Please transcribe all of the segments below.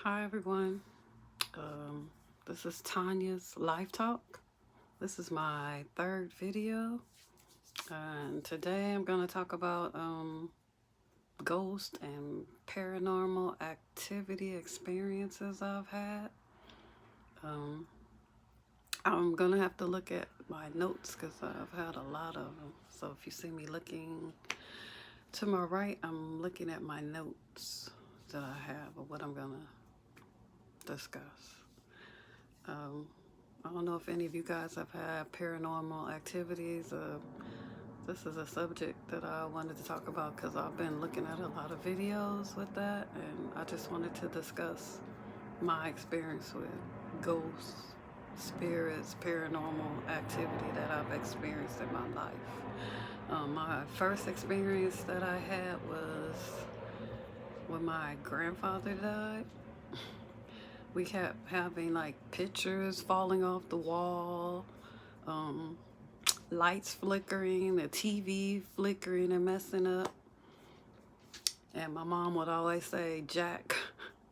Hi everyone. Um, this is Tanya's Life Talk. This is my third video, and today I'm going to talk about ghost and paranormal activity experiences I've had. Um, I'm going to have to look at my notes because I've had a lot of them. So if you see me looking to my right, I'm looking at my notes that I have of what I'm going to discuss. Um, I don't know if any of you guys have had paranormal activities. This is a subject that I wanted to talk about because I've been looking at a lot of videos with that, and I just wanted to discuss my experience with ghosts, spirits, paranormal activity that I've experienced in my life. My first experience that I had was when my grandfather died. We kept having like pictures falling off the wall, um, lights flickering, the TV flickering and messing up. And my mom would always say, "Jack,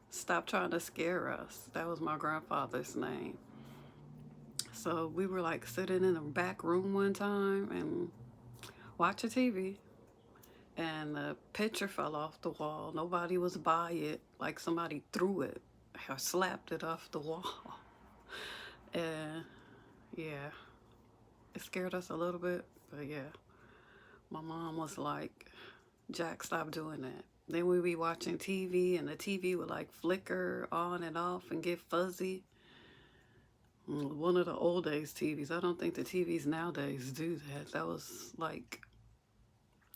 stop trying to scare us." That was my grandfather's name. So we were like sitting in the back room one time and watching TV, and the picture fell off the wall. Nobody was by it, like somebody threw it or slapped it off the wall. And yeah, it scared us a little bit, but yeah, my mom was like, "Jack, stop doing that." Then we'd be watching TV and the TV would like flicker on and off and get fuzzy. One of the old days TVs. I don't think the TVs nowadays do that. That was like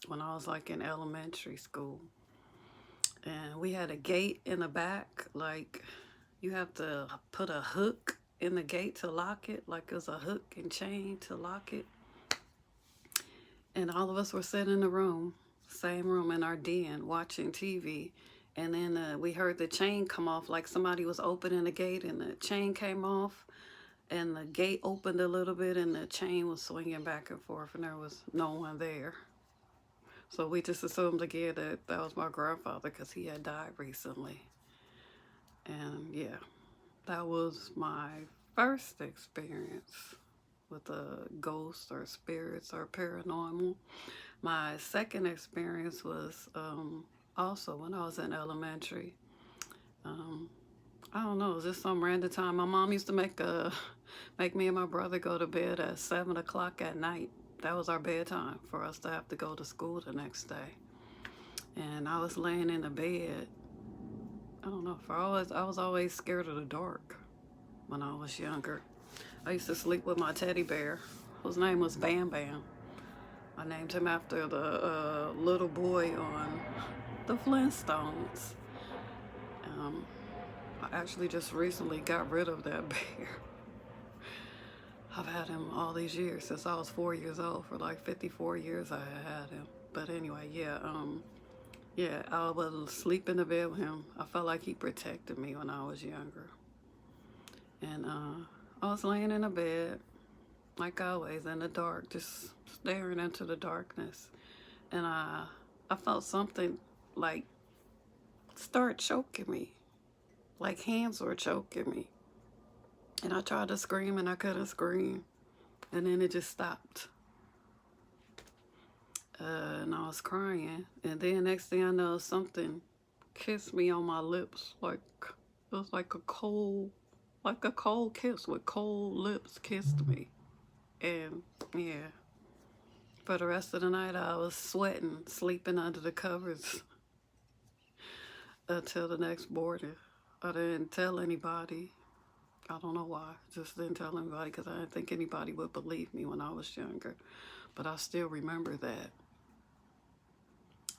when I was like in elementary school. And we had a gate in the back. Like you have to put a hook in the gate to lock it. Like there's a hook and chain to lock it. And all of us were sitting in the room, same room in our den, watching TV. And then we heard the chain come off, like somebody was opening the gate and the chain came off. And the gate opened a little bit and the chain was swinging back and forth and there was no one there. So we just assumed again that that was my grandfather because he had died recently. And yeah, that was my first experience with a ghost or spirits or paranormal. My second experience was also when I was in elementary. Um, I don't know, it was just some random time. My mom used to make me and my brother go to bed at 7 o'clock at night. That was our bedtime for us to have to go to school the next day. And I was laying in the bed. I don't know, I was always scared of the dark when I was younger. I used to sleep with my teddy bear, whose name was Bam Bam. I named him after the little boy on the Flintstones. Um, I actually just recently got rid of that bear. I've had him all these years since I was 4 years old. For like 54 years, I had him. But anyway, yeah, I would sleep in the bed with him. I felt like he protected me when I was younger. And I was laying in the bed, like always, in the dark, just staring into the darkness. And I felt something like start choking me, like hands were choking me. And I tried to scream and I couldn't scream. And then it just stopped. And I was crying. And then next thing I know, something kissed me on my lips. Like it was like a cold kiss with cold lips kissed me. And yeah, for the rest of the night I was sweating, sleeping under the covers until the morning. I didn't tell anybody. I don't know why. Just didn't tell anybody because I didn't think anybody would believe me when I was younger. But I still remember that.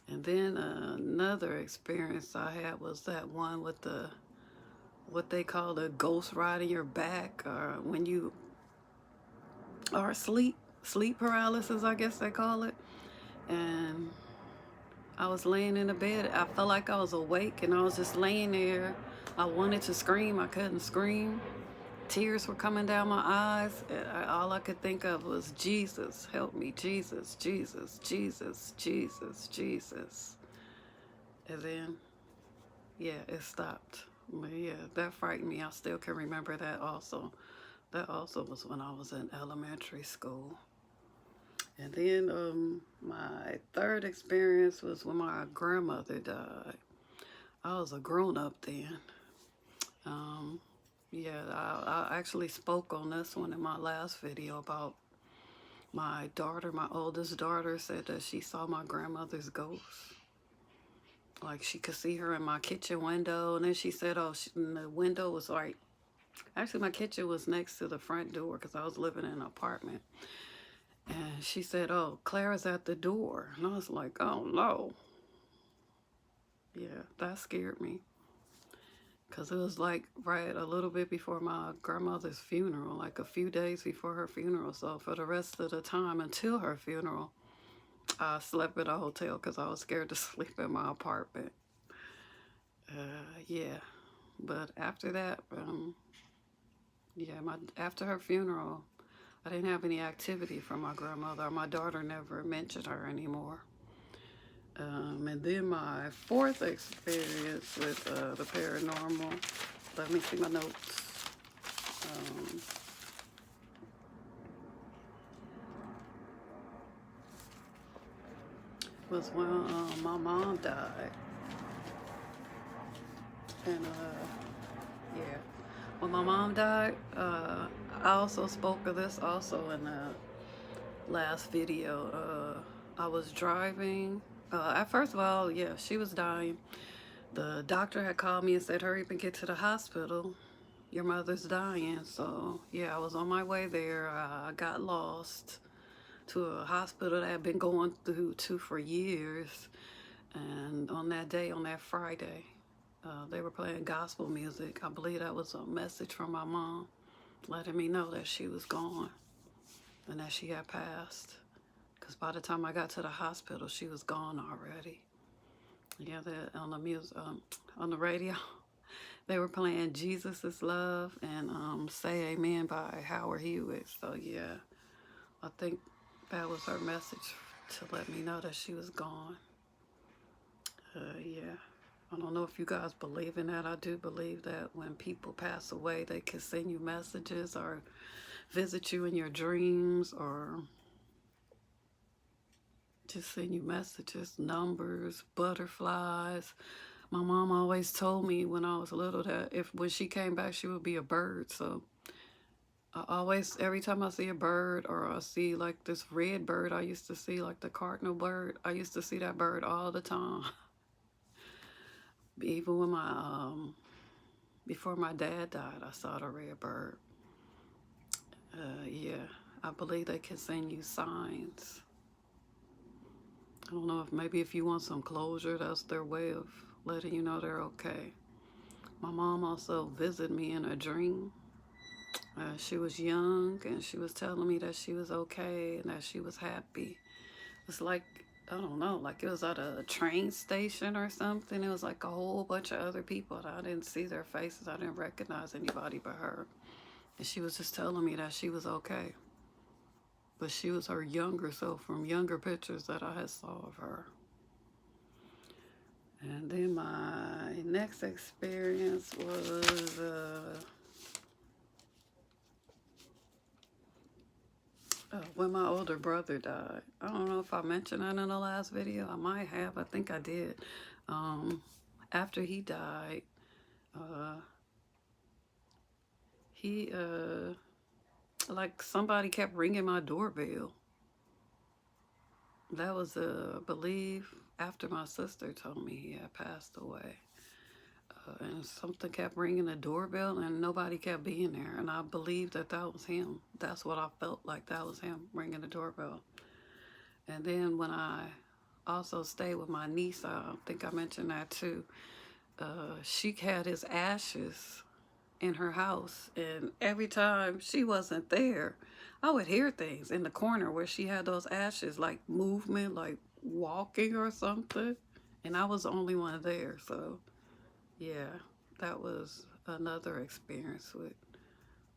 And then another experience I had was that one with what they call the ghost riding your back, or when you are asleep, sleep paralysis, I guess they call it. And I was laying in the bed. I felt like I was awake and I was just laying there. I wanted to scream. I couldn't scream. Tears were coming down my eyes. All I could think of was, "Jesus, help me. Jesus, Jesus, Jesus, Jesus, Jesus." And then, yeah, it stopped. But yeah, that frightened me. I still can remember that also. That also was when I was in elementary school. And then my third experience was when my grandmother died. I was a grown up then. Um, yeah, I actually spoke on this one in my last video about my daughter. My oldest daughter said that she saw my grandmother's ghost. Like she could see her in my kitchen window. And then she said, oh, the window was like, actually, my kitchen was next to the front door because I was living in an apartment. And she said, oh, Clara's at the door. And I was like, oh no. Yeah, that scared me. Because it was like right a little bit before my grandmother's funeral, like a few days before her funeral. So for the rest of the time until her funeral, I slept at a hotel because I was scared to sleep in my apartment. Yeah. But after that, yeah, after her funeral, I didn't have any activity from my grandmother. My daughter never mentioned her anymore. And then my fourth experience with the paranormal, let me see my notes, um, was when my mom died. And yeah, when my mom died, I also spoke of this also in the last video. I was driving. First of all, yeah, she was dying. The doctor had called me and said, hurry up and get to the hospital. Your mother's dying. So, yeah, I was on my way there. I got lost to a hospital that I had been going through to for years. And on that day, on that Friday, they were playing gospel music. I believe that was a message from my mom letting me know that she was gone and that she had passed. Because by the time I got to the hospital, she was gone already. Yeah, on the music, on the radio, they were playing "Jesus Is Love" and "Say Amen" by Howard Hewitt. So yeah, I think that was her message to let me know that she was gone. Yeah, I don't know if you guys believe in that. I do believe that when people pass away, they can send you messages or visit you in your dreams or just send you messages, numbers, butterflies. My mom always told me when I was little that when she came back, she would be a bird. So I always, every time I see a bird or I see like this red bird, I used to see like the cardinal bird. I used to see that bird all the time. Even when before my dad died, I saw the red bird. Yeah, I believe they can send you signs. I don't know if maybe if you want some closure, that's their way of letting you know they're okay. My mom also visited me in a dream. She was young and she was telling me that she was okay and that she was happy. It's like, I don't know, like it was at a train station or something. It was like a whole bunch of other people. I didn't see their faces. I didn't recognize anybody but her. And she was just telling me that she was okay. But she was her younger self from younger pictures that I had saw of her. And then my next experience was when my older brother died. I don't know if I mentioned that in the last video. I might have. I think I did. After he died, uh, he like somebody kept ringing my doorbell. That was believe after my sister told me he had passed away. And something kept ringing the doorbell and nobody kept being there. And I believed that that was him. That's what I felt like, that was him ringing the doorbell. And then when I also stayed with my niece, I think I mentioned that too. She had his ashes in her house. And every time she wasn't there, I would hear things in the corner where she had those ashes, like movement, like walking or something. And I was the only one there. So yeah, that was another experience with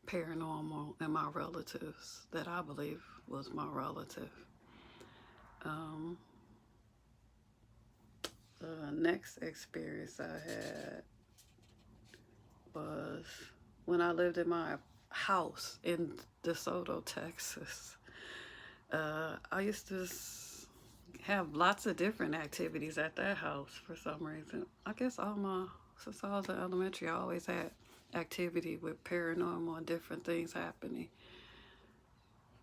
paranormal and my relatives that I believe was my relative. Um, the next experience I had was when I lived in my house in DeSoto, Texas. I used to have lots of different activities at that house for some reason. I guess since I was in elementary, I always had activity with paranormal and different things happening.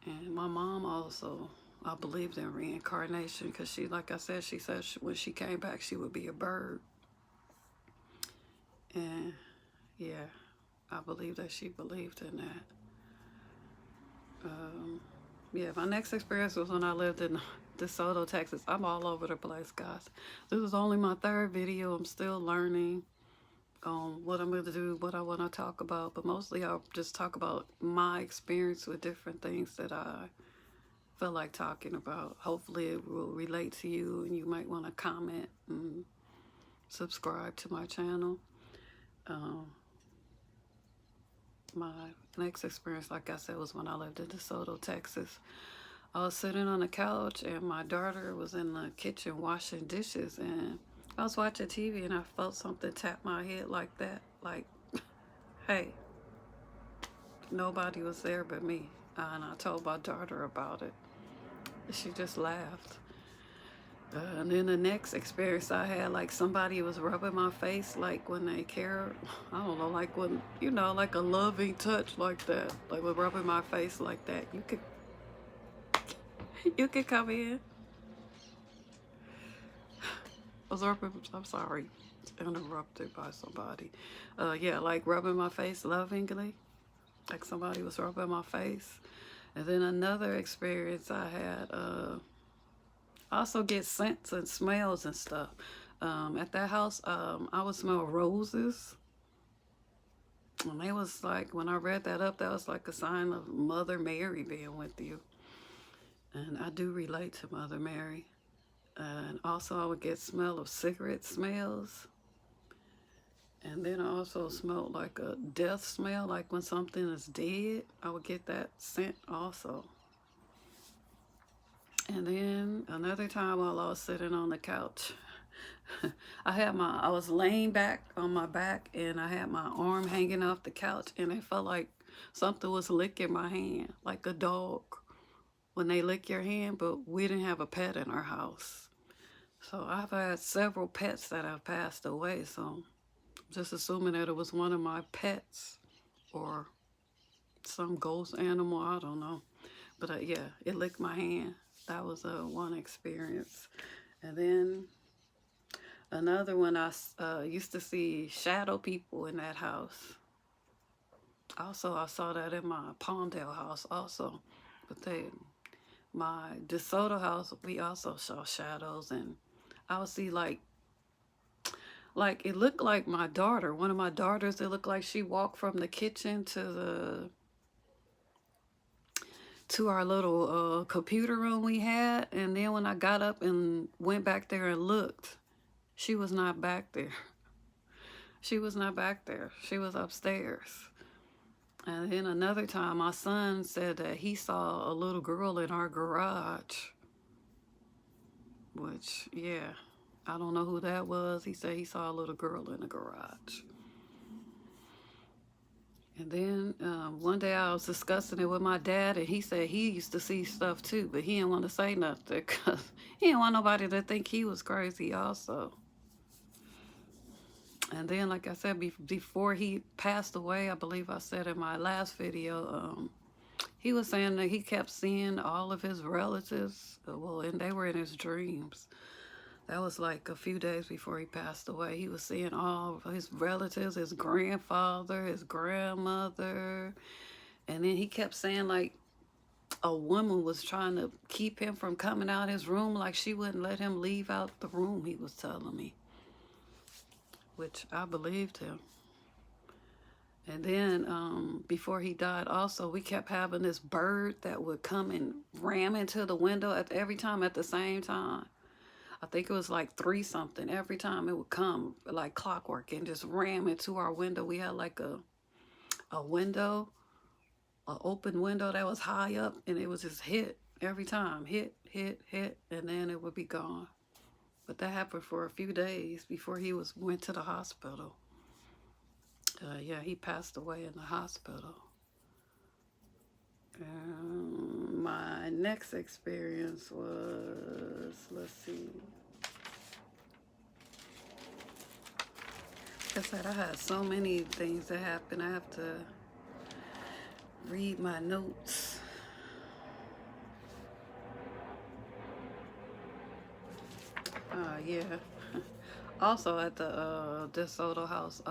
And my mom also, I believed in reincarnation because she, like I said, she said when she came back, she would be a bird. And yeah, I believe that she believed in that. Yeah, my next experience was when I lived in DeSoto, Texas. I'm all over the place, guys. This is only my third video. I'm still learning what I'm going to do, what I want to talk about. But mostly I'll just talk about my experience with different things that I feel like talking about. Hopefully it will relate to you and you might want to comment and subscribe to my channel. My next experience, like I said, was when I lived in DeSoto, Texas. I was sitting on the couch and my daughter was in the kitchen washing dishes, and I was watching TV and I felt something tap my head like that, like, hey, nobody was there but me. And I told my daughter about it. She just laughed. And then the next experience I had, like somebody was rubbing my face, like when they care, I don't know, like when, like a loving touch like that, like with rubbing my face like that. You could come in. I'm sorry, interrupted by somebody. Yeah, like rubbing my face lovingly, like somebody was rubbing my face. And then another experience I had, I also get scents and smells and stuff. At that house, I would smell roses. And they was like, when I read that up, that was like a sign of Mother Mary being with you. And I do relate to Mother Mary. And also I would get smell of cigarette smells. And then I also smelled like a death smell, like when something is dead. I would get that scent also. And then another time while I was sitting on the couch, I was laying back on my back and I had my arm hanging off the couch and it felt like something was licking my hand, like a dog when they lick your hand, but we didn't have a pet in our house. So I've had several pets that have passed away, so I'm just assuming that it was one of my pets or some ghost animal, I don't know. But yeah, it licked my hand. That was one experience. And then another one, I used to see shadow people in that house. Also, I saw that in my Palmdale house also. But my DeSoto house, we also saw shadows. And I would see like it looked like my daughter, one of my daughters, it looked like she walked from the kitchen to our little computer room we had. And then when I got up and went back there and looked, she was not back there. She was not back there. She was upstairs. And then another time, my son said that he saw a little girl in our garage. Which, yeah, I don't know who that was. He said he saw a little girl in the garage. And then one day I was discussing it with my dad, and he said he used to see stuff too, but he didn't want to say nothing because he didn't want nobody to think he was crazy also. And then, like I said, before he passed away, I believe I said in my last video, he was saying that he kept seeing all of his relatives, and they were in his dreams. That was like a few days before he passed away. He was seeing all of his relatives, his grandfather, his grandmother. And then he kept saying like a woman was trying to keep him from coming out his room, like she wouldn't let him leave out the room, he was telling me. Which I believed him. And then before he died also, we kept having this bird that would come and ram into the window every time at the same time. I think it was like 3 something. Every time it would come like clockwork and just ram into our window. We had like a window, an open window that was high up, and it was just hit every time. Hit, and then it would be gone. But that happened for a few days before he went to the hospital. Yeah, he passed away in the hospital. My next experience was, let's see. Like I said, I had so many things that happened. I have to read my notes. Yeah. Also at the DeSoto house,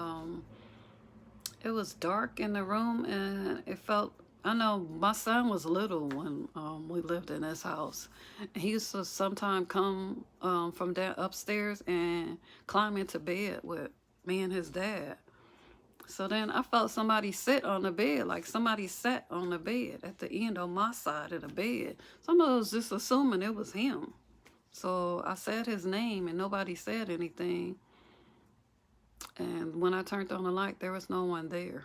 it was dark in the room, and it felt. I know my son was little when we lived in this house. He used to sometimes come from down upstairs and climb into bed with me and his dad. So then I felt somebody sit on the bed, like somebody sat on the bed at the end on my side of the bed. Somebody was just assuming it was him. So I said his name and nobody said anything. And when I turned on the light, there was no one there.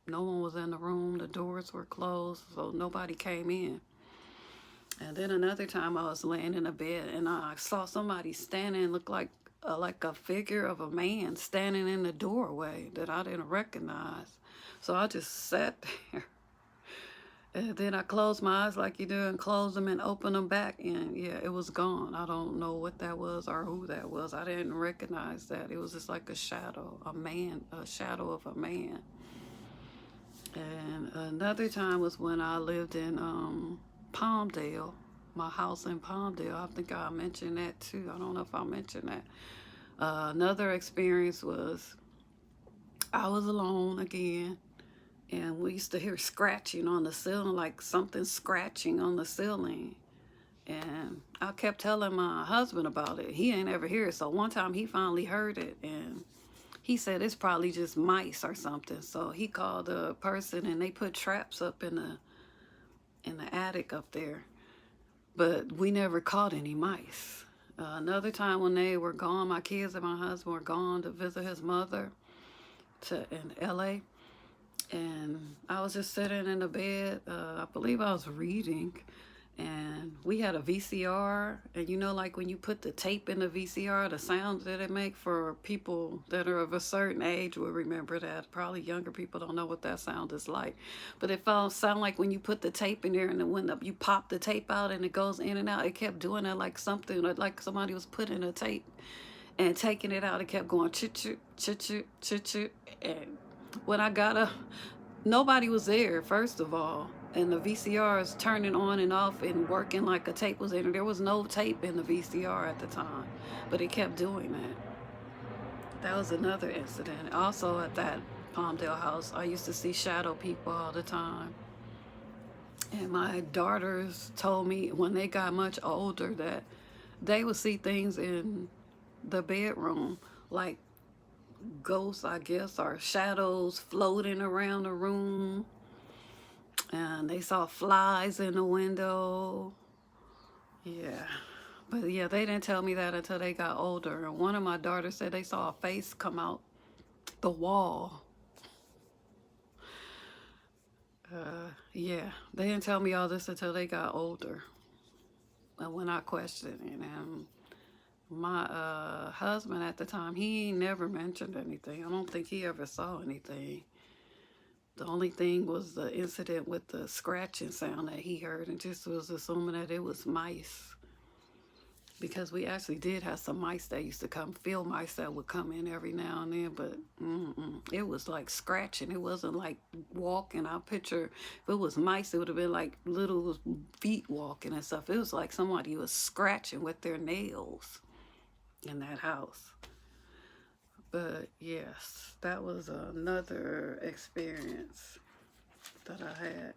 No one was in the room. The doors were closed, so nobody came in. And then another time I was laying in a bed and I saw somebody standing, looked like a figure of a man standing in the doorway that I didn't recognize. So I just sat there. And then I closed my eyes like you do and closed them and opened them back. And yeah, it was gone. I don't know what that was or who that was. I didn't recognize that. It was just like a shadow, a shadow of a man. And another time was when I lived in Palmdale, my house in Palmdale. I think I mentioned that too. I don't know if I mentioned that. Another experience was I was alone again, and we used to hear scratching on the ceiling, like something scratching on the ceiling. And I kept telling my husband about it. He ain't ever hear it. So one time he finally heard it, and he said it's probably just mice or something. So he called a person, and they put traps up in the attic up there. But we never caught any mice. Another time when they were gone, my kids and my husband were gone to visit his mother in LA. And I was just sitting in the bed. I believe I was reading. And we had a VCR, and you know, like when you put the tape in the VCR, the sounds that it make, for people that are of a certain age will remember that. Probably younger people don't know what that sound is like, but it felt sound like when you put the tape in there, and then when you pop the tape out and it goes in and out, it kept doing that, like something, like somebody was putting a tape and taking it out. It kept going chit chit chit chit chit chit. And when I got up, nobody was there, first of all. And the VCR is turning on and off and working like a tape was in there. There was no tape in the VCR at the time, but it kept doing that. That was another incident. Also at that Palmdale house, I used to see shadow people all the time. And my daughters told me when they got much older that they would see things in the bedroom, like ghosts, I guess, or shadows floating around the room. And they saw flies in the window. Yeah. But yeah, they didn't tell me that until they got older. And one of my daughters said they saw a face come out the wall. Yeah, they didn't tell me all this until they got older. And when I questioned it, and my husband at the time, he never mentioned anything. I don't think he ever saw anything. The only thing was the incident with the scratching sound that he heard, and just was assuming that it was mice. Because we actually did have some mice that used to come, field mice that would come in every now and then, but it was like scratching. It wasn't like walking. I picture if it was mice, it would have been like little feet walking and stuff. It was like somebody was scratching with their nails in that house. But yes, that was another experience that I had.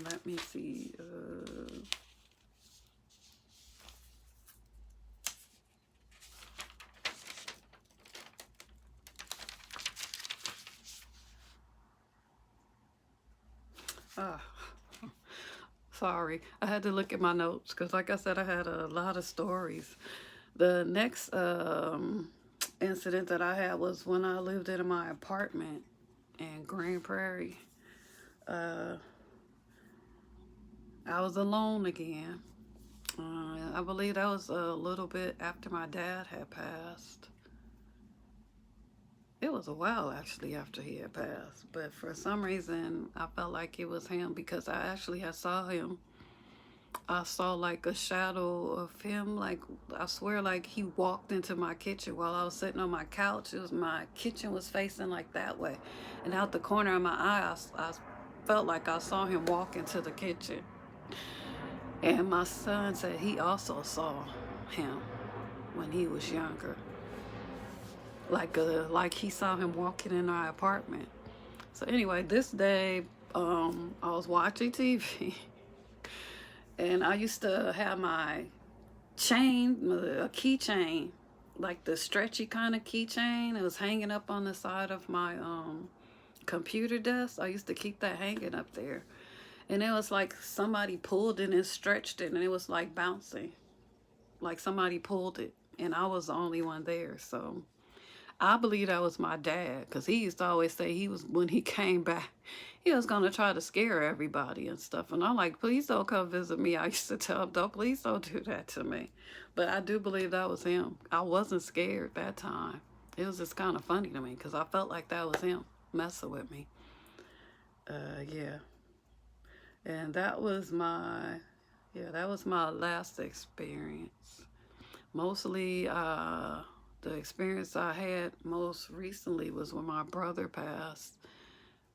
Let me see. Sorry, I had to look at my notes because, like I said, I had a lot of stories. The next incident that I had was when I lived in my apartment in Grand Prairie. I was alone again. I believe that was a little bit after my dad had passed. It was a while actually after he had passed. But for some reason, I felt like it was him because I actually had saw him. I saw like a shadow of him. Like I swear, like he walked into my kitchen while I was sitting on my couch. It was my kitchen was facing like that way, and out the corner of my eye, I felt like I saw him walk into the kitchen. And my son said he also saw him when he was younger. Like he saw him walking in our apartment. So anyway, this day, I was watching TV, and I used to have my chain, a keychain, like the stretchy kind of keychain. It was hanging up on the side of my computer desk. I used to keep that hanging up there, and it was like somebody pulled it and stretched it, and it was like bouncing, like somebody pulled it, and I was the only one there. So I believe that was my dad, because he used to always say he was, when he came back, he was going to try to scare everybody and stuff. And I'm like, please don't come visit me. I used to tell him, don't, please don't do that to me. But I do believe that was him. I wasn't scared that time. It was just kind of funny to me because I felt like that was him messing with me. Yeah. And that was my last experience. Mostly, the experience I had most recently was when my brother passed.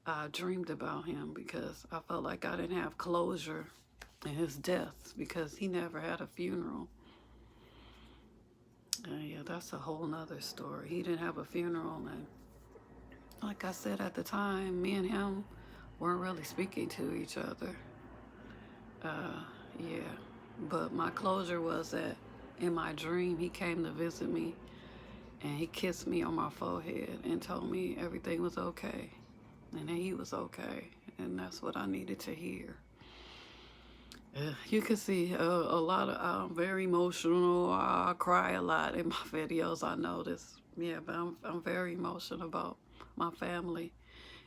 I dreamed about him because I felt like I didn't have closure in his death because he never had a funeral. Yeah, that's a whole nother story. He didn't have a funeral, and like I said at the time, me and him weren't really speaking to each other. Yeah, but my closure was that in my dream he came to visit me, and he kissed me on my forehead and told me everything was okay and that he was okay. And that's what I needed to hear. You can see a lot of, I'm very emotional. I cry a lot in my videos, I notice. Yeah, but I'm very emotional about my family.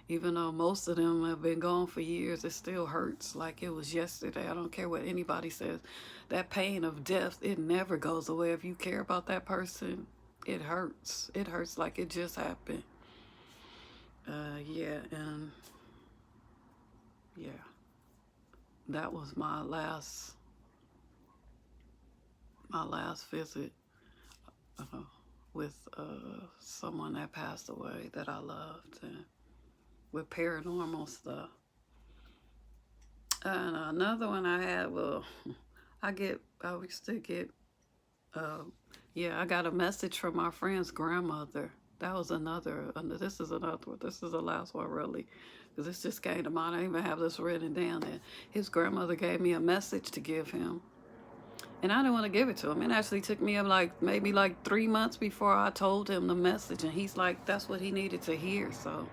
Even though most of them have been gone for years, it still hurts like it was yesterday. I don't care what anybody says. That pain of death, it never goes away. If you care about that person, it hurts. It hurts like it just happened. Yeah, and yeah, that was my last visit with someone that passed away that I loved, and with paranormal stuff. And another one I had, well, I used to get, yeah, I got a message from my friend's grandmother. That was another, this is another one. This is the last one, really, because this just came to mind. I even have this written down that his grandmother gave me a message to give him. And I didn't want to give it to him. It actually took me maybe 3 months before I told him the message. And he's like, that's what he needed to hear. So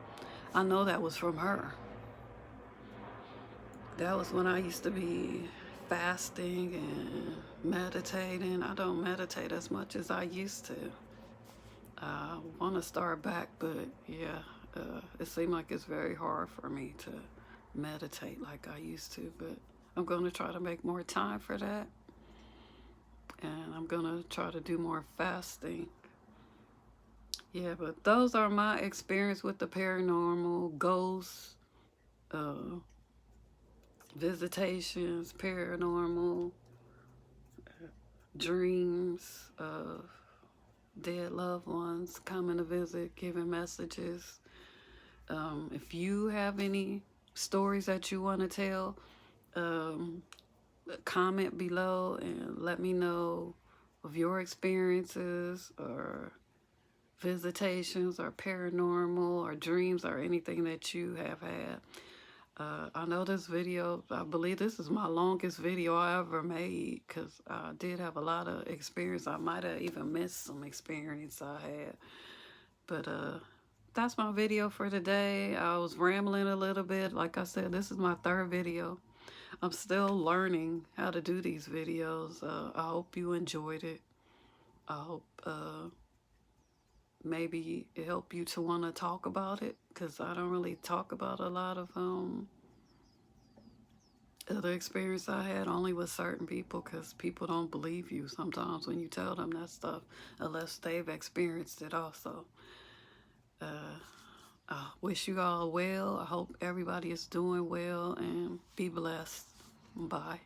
I know that was from her. That was when I used to be fasting and meditating. I don't meditate as much as I used to. I want to start back, but yeah, it seemed like it's very hard for me to meditate like I used to. But I'm going to try to make more time for that. And I'm going to try to do more fasting. Yeah, but those are my experience with the paranormal, ghosts, visitations, paranormal, dreams of dead loved ones coming to visit, giving messages. If you have any stories that you want to tell, comment below and let me know of your experiences or visitations or paranormal or dreams or anything that you have had. I know this video, I believe this is my longest video I ever made because I did have a lot of experience. I might have even missed some experience I had. But that's my video for today. I was rambling a little bit. Like I said, this is my third video. I'm still learning how to do these videos. I hope you enjoyed it. I hope maybe it helped you to want to talk about it, because I don't really talk about a lot of the experience I had only with certain people, because people don't believe you sometimes when you tell them that stuff unless they've experienced it also. wish you all well. I hope everybody is doing well and be blessed. Bye.